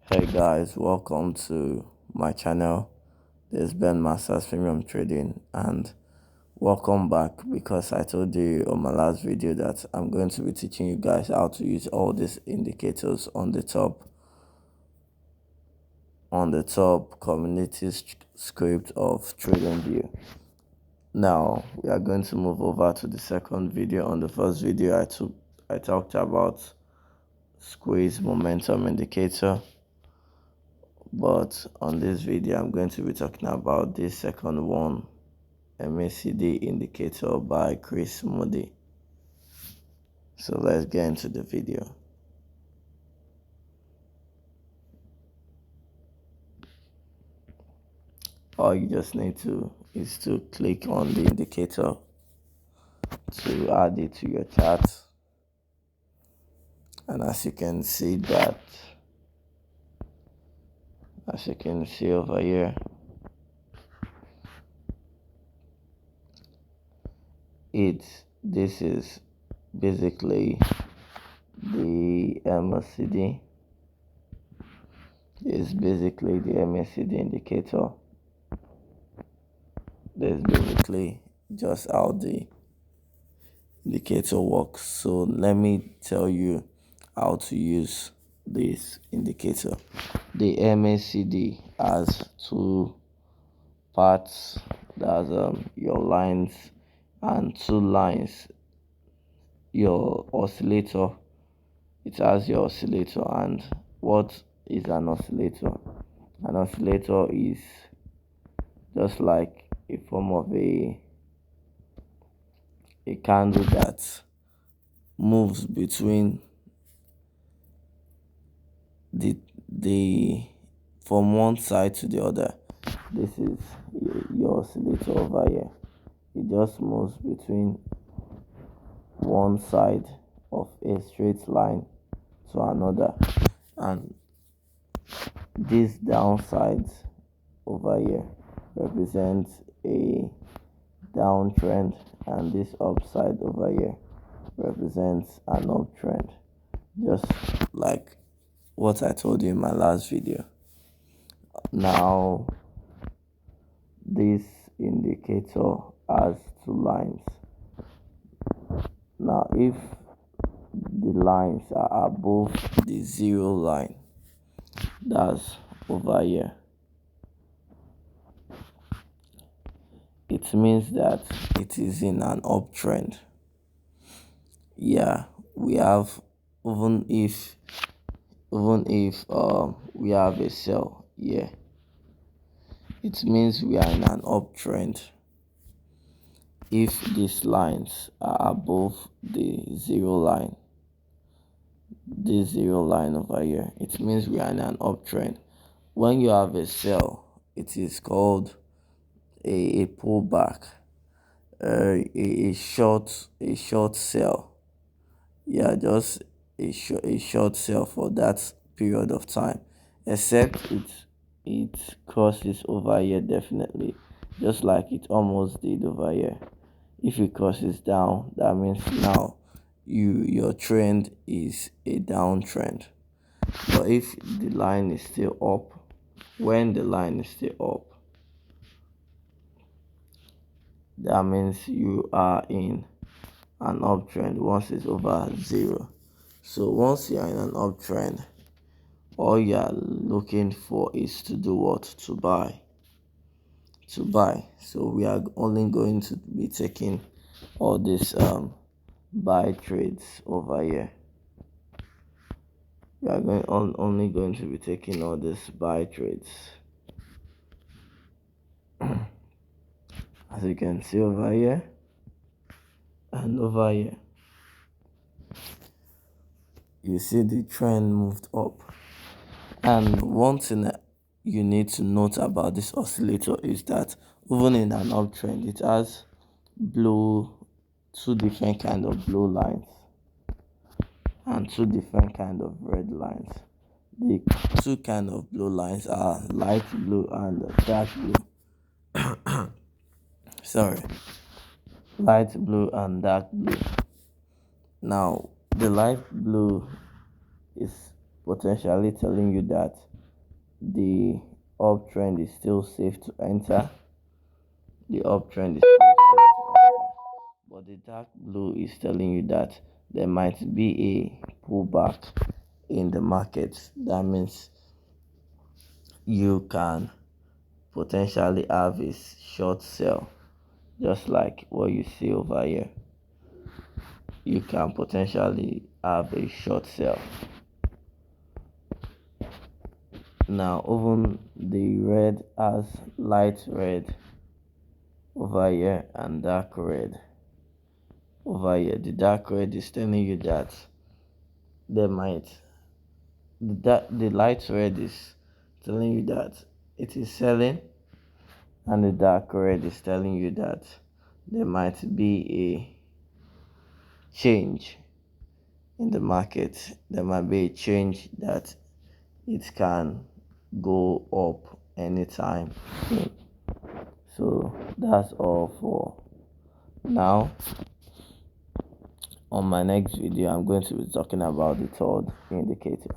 Hey guys, welcome to my channel. This is Ben Masters Premium Trading, and welcome back because I told you on my last video that I'm going to be teaching you guys how to use all these indicators on the top community script of Tradingview. Now we are going to move over to the second video. On the first video I talked about squeeze momentum indicator. But on this video, I'm going to be talking about this second one, MACD indicator by Chris Moody. So let's get into the video. All you just need to is to click on the indicator to add it to your chart. And as you can see over here, this is basically the MACD. Is basically the MACD indicator. That's basically just how the indicator works. So let me tell you how to use this indicator. The MACD has two parts. That's your lines and two lines. Your oscillator. It has your oscillator. And what is an oscillator? An oscillator is just like a form of a candle that moves between the from one side to the other. This is your oscillator over here. It just moves between one side of a straight line to another, and these downsides over here represents a downtrend, and this upside over here represents an uptrend, just like what I told you in my last video. Now this indicator has two lines. Now if the lines are above the zero line, that's over here, it means that it is in an uptrend. Yeah, we have, even if we have a sell here, it means we are in an uptrend. If these lines are above the zero line, this zero line over here, it means we are in an uptrend. When you have a sell, it is called a pullback, a short sell. Yeah, just a short sell for that period of time, except it crosses over here, definitely, just like it almost did over here. If it crosses down, that means now your trend is a downtrend. But if the line is still up, when the line is still up, that means you are in an uptrend once it's over zero. So once you are in an uptrend, all you are looking for is to do what? To buy. So we are only going to be taking all these buy trades over here. We are only going to be taking all these buy trades. As you can see over here and over here, you see the trend moved up. And one thing that you need to note about this oscillator is that even in an uptrend, it has two different kind of blue lines and two different kind of red lines. The two kind of blue lines are light blue and dark blue. Sorry, light blue and dark blue. Now the light blue is potentially telling you that the uptrend is still safe to enter. The uptrend is still safe to enter. But the dark blue is telling you that there might be a pullback in the market. That means you can potentially have a short sell, just like what you see over here. You can potentially have a short sell. Now, even the red has light red over here and dark red over here. The dark red is telling you that there might, the light red is telling you that it is selling, and the dark red is telling you that there might be a change in the market. There might be a change that it can go up anytime soon. So that's all for now. On my next video, I'm going to be talking about the third indicator.